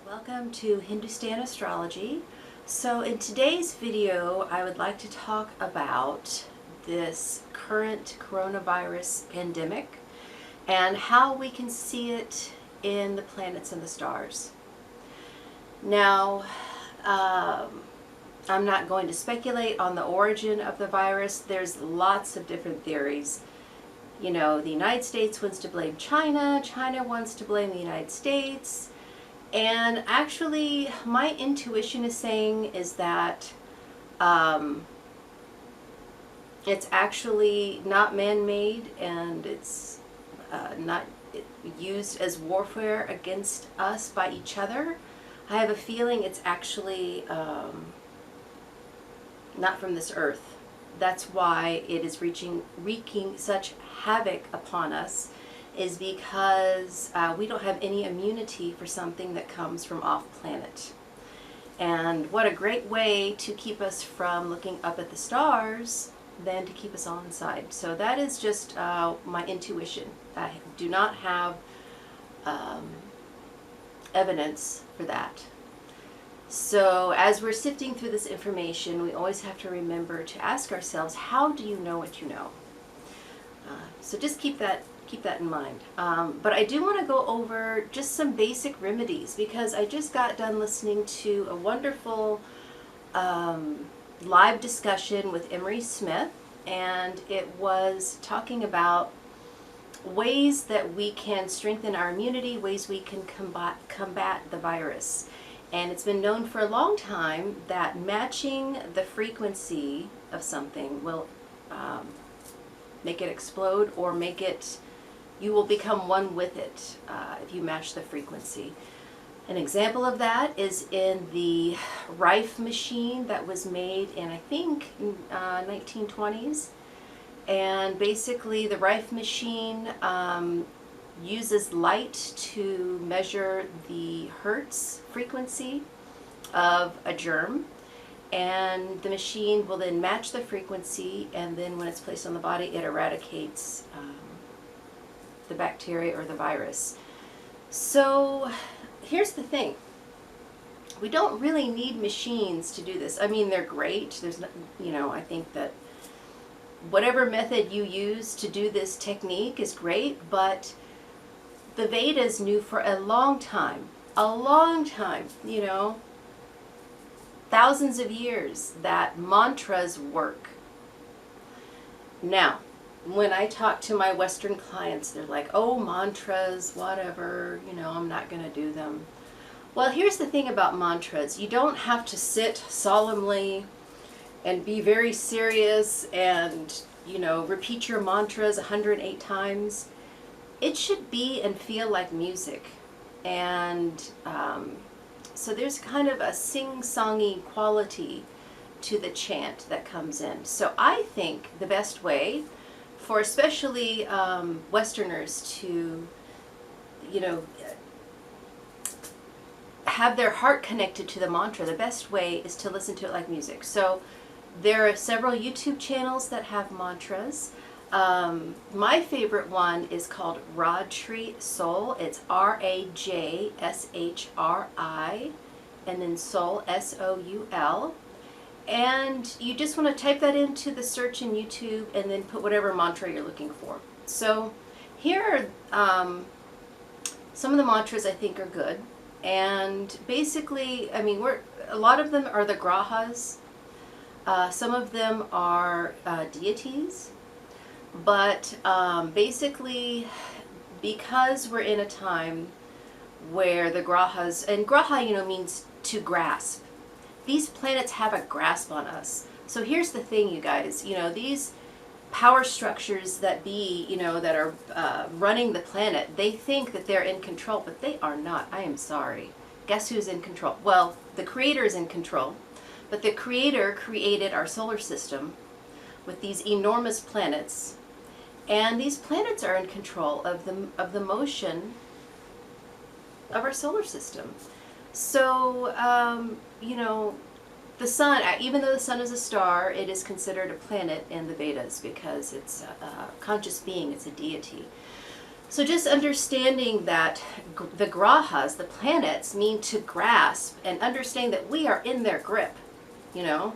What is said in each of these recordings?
Welcome to Hindustan Astrology. So in today's video, I would like to talk about this current coronavirus pandemic and how we can see it in the planets and the stars. Now, I'm not going to speculate on the origin of the virus. There's lots of different theories. You know, the United States wants to blame China, China wants to blame the United States. And actually, my intuition is saying is that it's actually not man-made, and it's not used as warfare against us by each other. I have a feeling it's actually not from this earth. That's why it is wreaking such havoc upon us, is because we don't have any immunity for something that comes from off planet. And what a great way to keep us from looking up at the stars than to keep us all inside. So that is just my intuition. I do not have evidence for that. So as we're sifting through this information, we always have to remember to ask ourselves, how do you know what you know? So just keep that in mind. But I do want to go over just some basic remedies, because I just got done listening to a wonderful live discussion with Emery Smith, and it was talking about ways that we can strengthen our immunity, ways we can combat the virus. And it's been known for a long time that matching the frequency of something will make it explode, or make it, you will become one with it if you match the frequency. An example of that is in the Rife machine that was made in, I think, 1920s. And basically the Rife machine uses light to measure the hertz frequency of a germ, and the machine will then match the frequency, and then when it's placed on the body, it eradicates the bacteria or the virus. So here's the thing. We don't really need machines to do this. I mean, they're great. There's, I think that whatever method you use to do this technique is great, but the Vedas knew for a long time, thousands of years, that mantras work. Now, when I talk to my Western clients, they're like, oh, mantras, whatever, I'm not going to do them. Well, here's the thing about mantras. You don't have to sit solemnly and be very serious and, repeat your mantras 108 times. It should be and feel like music. And so there's kind of a sing-songy quality to the chant that comes in. So I think the best way for especially Westerners to, have their heart connected to the mantra, the best way is to listen to it like music. So there are several YouTube channels that have mantras. My favorite one is called Rajshri Soul. It's Rajshri, and then Soul, Soul. And you just want to type that into the search in YouTube and then put whatever mantra you're looking for. So here are some of the mantras I think are good. And basically, I mean, a lot of them are the Grahas. Some of them are deities. But basically, because we're in a time where the Grahas, and Graha, means to grasp. These planets have a grasp on us. So here's the thing, you guys, these power structures that that are running the planet, they think that they're in control, but they are not. I am sorry. Guess who's in control? Well, the Creator is in control, but the Creator created our solar system with these enormous planets, and these planets are in control of the motion of our solar system. So, the sun, even though the sun is a star, it is considered a planet in the Vedas because it's a conscious being, it's a deity. So just understanding that the Grahas, the planets, mean to grasp, and understanding that we are in their grip, you know.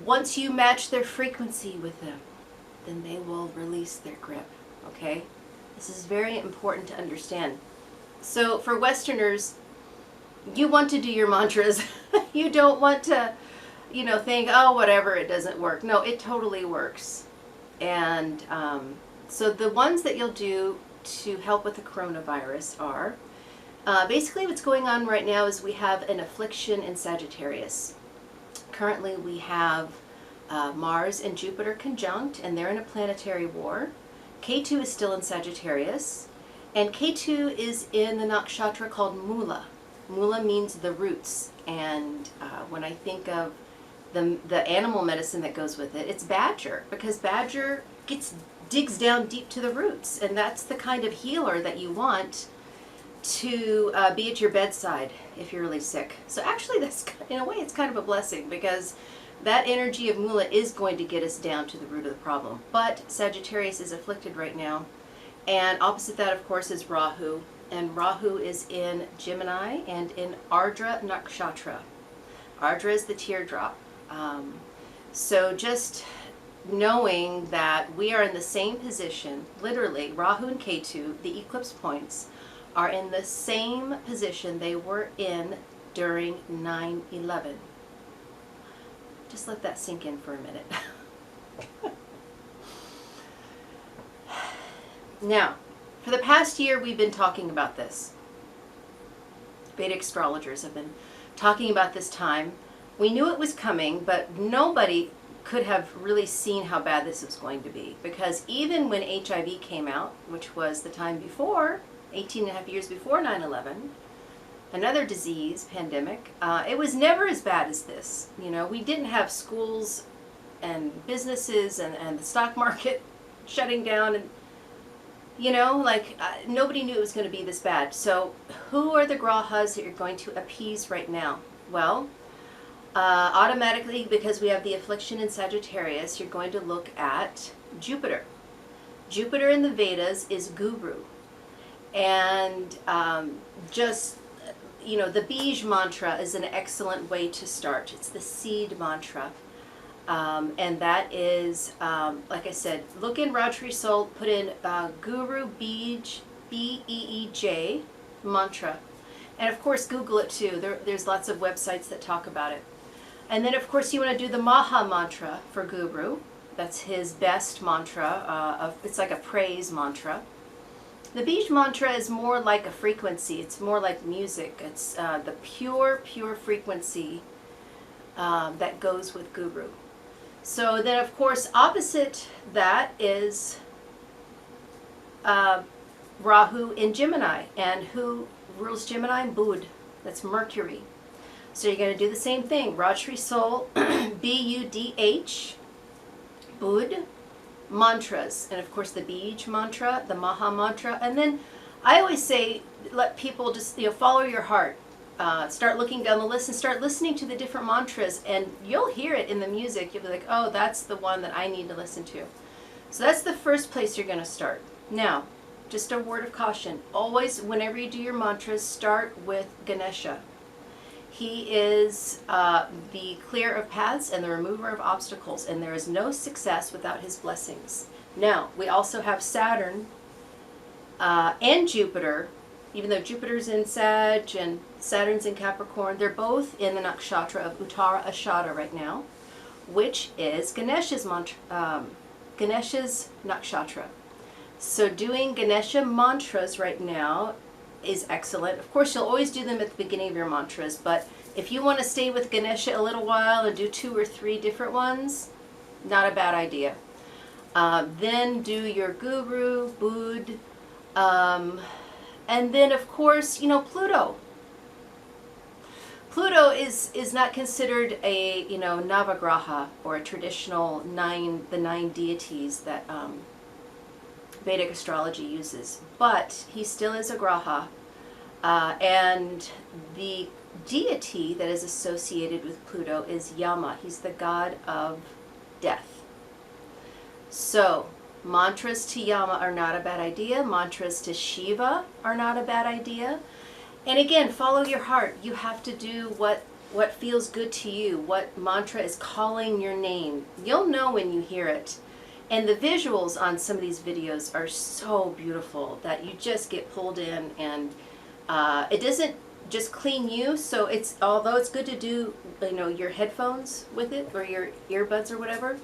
Once you match their frequency with them, then they will release their grip, okay? This is very important to understand. So for Westerners, you want to do your mantras. You don't want to, you know, think, oh, whatever, it doesn't work. No, it totally works. And so the ones that you'll do to help with the coronavirus are, basically what's going on right now is we have an affliction in Sagittarius. Currently we have Mars and Jupiter conjunct, and they're in a planetary war. Ketu is still in Sagittarius, and Ketu is in the nakshatra called Mula. Mula means the roots, and when I think of the animal medicine that goes with it, it's badger, because badger digs down deep to the roots, and that's the kind of healer that you want to be at your bedside if you're really sick. So actually, that's, in a way, it's kind of a blessing, because that energy of Mula is going to get us down to the root of the problem. But Sagittarius is afflicted right now, and opposite that, of course, is Rahu. And Rahu is in Gemini and in Ardra Nakshatra. Ardra is the teardrop. So just knowing that we are in the same position, literally, Rahu and Ketu, the eclipse points, are in the same position they were in during 9/11. Just let that sink in for a minute. Now, for the past year, we've been talking about this. Vedic astrologers have been talking about this time. We knew it was coming, but nobody could have really seen how bad this was going to be. Because even when HIV came out, which was the time before, 18 and a half years before 9/11, another disease, pandemic, it was never as bad as this. You know, we didn't have schools and businesses and the stock market shutting down, and you know, like, nobody knew it was going to be this bad. So who are the Grahas that you're going to appease right now? Well, automatically, because we have the affliction in Sagittarius, you're going to look at Jupiter. Jupiter in the Vedas is Guru. And just, you know, the Bij mantra is an excellent way to start. It's the seed mantra. And that is, like I said, look in Rajri Soul, put in Guru Bij, B-E-E-J, mantra. And of course, Google it too. There's lots of websites that talk about it. And then, of course, you want to do the Maha mantra for Guru. That's his best mantra. It's like a praise mantra. The Bij mantra is more like a frequency. It's more like music. It's the pure frequency that goes with Guru. So then, of course, opposite that is Rahu in Gemini. And who rules Gemini? Bud. That's Mercury. So you're going to do the same thing. Rajri Soul, B-U-D-H, Bud, mantras. And of course the Bij mantra, the Maha mantra. And then I always say, let people just, you know, follow your heart. Start looking down the list and start listening to the different mantras, and you'll hear it in the music. You'll be like, oh, that's the one that I need to listen to. So that's the first place you're going to start. Now, just a word of caution. Always, whenever you do your mantras, start with Ganesha. He is the clearer of paths and the remover of obstacles, and there is no success without his blessings. Now, we also have Saturn and Jupiter. Even though Jupiter's in Sag and Saturn's in Capricorn, they're both in the nakshatra of Uttara Ashada right now, which is Ganesha's nakshatra. So doing Ganesha mantras right now is excellent. Of course, you'll always do them at the beginning of your mantras, but if you want to stay with Ganesha a little while and do 2 or 3 different ones, not a bad idea. Then do your Guru, Bud, and then, of course, you know, Pluto. Pluto is not considered a, you know, Navagraha or a traditional the 9 deities that Vedic astrology uses. But he still is a Graha. And the deity that is associated with Pluto is Yama. He's the god of death. So, Mantras to Yama are not a bad idea. Mantras to Shiva are not a bad idea. And again, follow your heart. You have to do what feels good to you, what mantra is calling your name. You'll know when you hear it. And the visuals on some of these videos are so beautiful that you just get pulled in, and it doesn't just clean you. So it's, although it's good to do, you know, your headphones with it or your earbuds or whatever,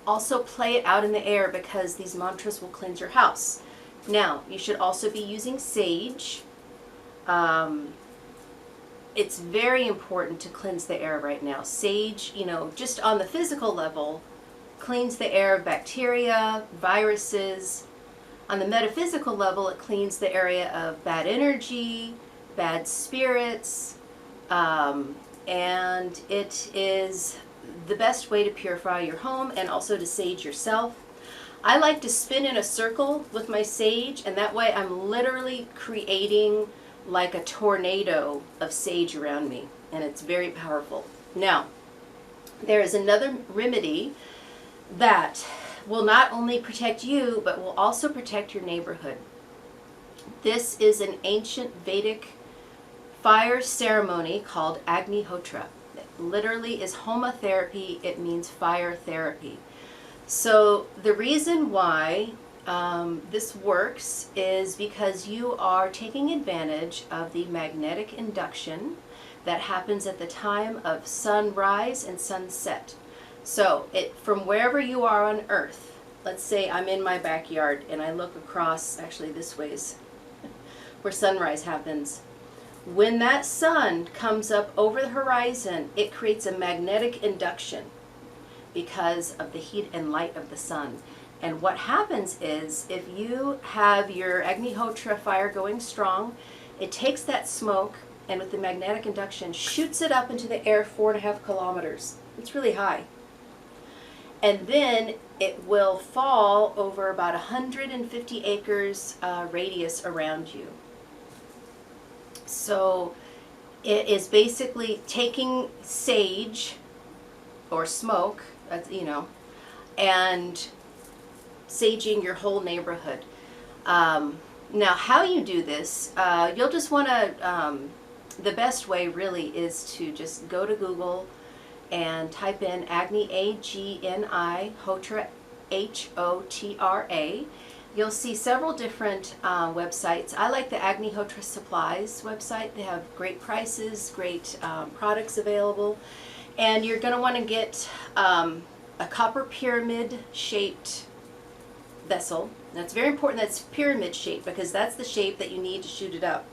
also play it out in the air because these mantras will cleanse your house. Now, you should also be using sage. It's very important to cleanse the air right now. Sage, you know, just on the physical level, cleans the air of bacteria, viruses. On the metaphysical level, it cleans the area of bad energy, bad spirits, and it is the best way to purify your home and also to sage yourself. I like to spin in a circle with my sage, and that way I'm literally creating like a tornado of sage around me, and it's very powerful. Now, there is another remedy that will not only protect you, but will also protect your neighborhood. This is an ancient Vedic fire ceremony called Agnihotra. It literally is homotherapy. It means fire therapy. So the reason why this works is because you are taking advantage of the magnetic induction that happens at the time of sunrise and sunset. So from wherever you are on Earth, let's say I'm in my backyard and I look across, actually this way is where sunrise happens. When that sun comes up over the horizon, it creates a magnetic induction because of the heat and light of the sun. And what happens is, if you have your Agnihotra fire going strong, it takes that smoke and with the magnetic induction shoots it up into the air 4.5 kilometers. It's really high. And then it will fall over about 150 acres radius around you. So it is basically taking sage or smoke, you know, and saging your whole neighborhood. Now, how you do this, you'll just want to, the best way really is to just go to Google and type in Agni, A-G-N-I, Hotra, H-O-T-R-A. You'll see several different websites. I like the Agnihotra Supplies website. They have great prices, great products available. And you're going to want to get a copper pyramid shaped vessel. That's very important that it's pyramid shaped because that's the shape that you need to shoot it up.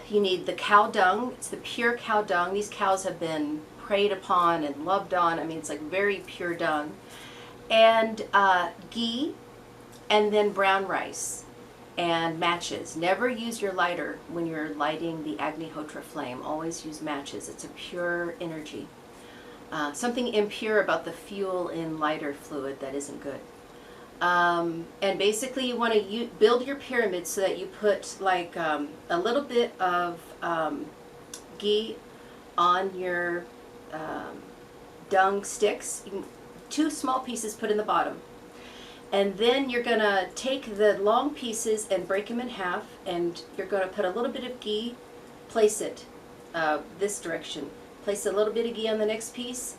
You need the cow dung. It's the pure cow dung. These cows have been preyed upon and loved on. I mean, it's like very pure dung. And ghee, and then brown rice and matches. Never use your lighter when you're lighting the Agnihotra flame. Always use matches. It's a pure energy. Something impure about the fuel in lighter fluid that isn't good. And basically you want to build your pyramid so that you put like a little bit of ghee on your dung sticks. 2 small pieces put in the bottom. And then you're going to take the long pieces and break them in half, and you're going to put a little bit of ghee, place it this direction. Place a little bit of ghee on the next piece,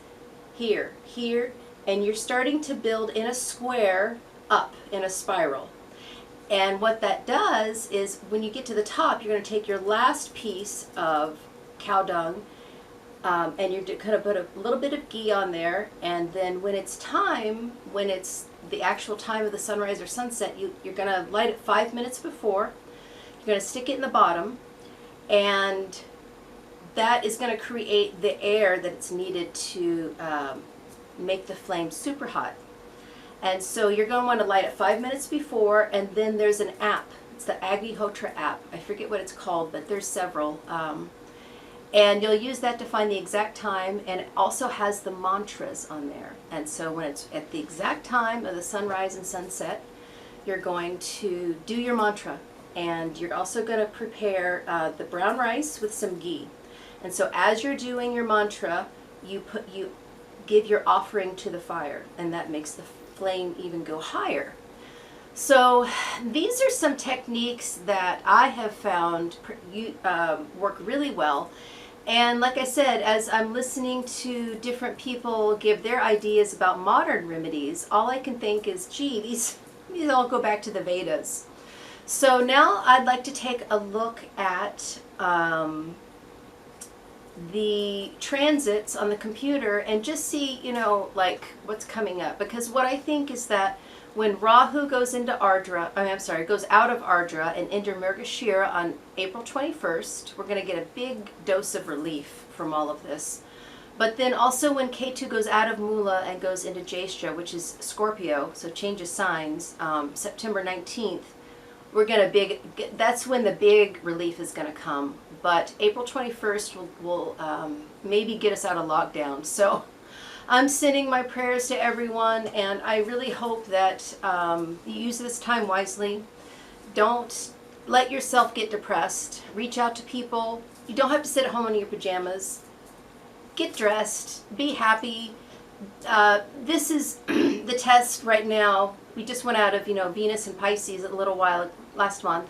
here, here, and you're starting to build in a square up in a spiral. And what that does is when you get to the top, you're going to take your last piece of cow dung and you're going to put a little bit of ghee on there, and then when it's time, when it's the actual time of the sunrise or sunset, you're going to light it 5 minutes before. You're going to stick it in the bottom, and that is going to create the air that it's needed to make the flame super hot. And so you're going to want to light it 5 minutes before, and then there's an app. It's the Agnihotra app. I forget what it's called, but there's several. And you'll use that to find the exact time, and it also has the mantras on there. And so when it's at the exact time of the sunrise and sunset, you're going to do your mantra. And you're also going to prepare the brown rice with some ghee. And so as you're doing your mantra, you give your offering to the fire, and that makes the flame even go higher. So these are some techniques that I have found work really well. And like I said, as I'm listening to different people give their ideas about modern remedies, all I can think is, gee, these all go back to the Vedas. So now I'd like to take a look at the transits on the computer and just see, you know, like what's coming up. Because what I think is that when Rahu goes into Ardra, goes out of Ardra and into Mrgashira on April 21st, we're going to get a big dose of relief from all of this. But then also when Ketu goes out of Mula and goes into Jyeshtha, which is Scorpio, so changes signs, September 19th, that's when the big relief is going to come. But April 21st will maybe get us out of lockdown. So I'm sending my prayers to everyone, and I really hope that you use this time wisely. Don't let yourself get depressed. Reach out to people. You don't have to sit at home in your pajamas. Get dressed. Be happy. This is the test right now. We just went out of, Venus and Pisces a little while last month.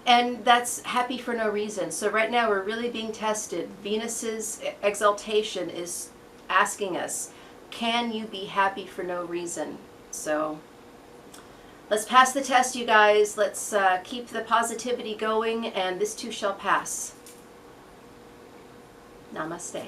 And that's happy for no reason. So right now we're really being tested. Venus's exaltation is asking us, can you be happy for no reason? So let's pass the test, you guys. Let's keep the positivity going, and this too shall pass. Namaste.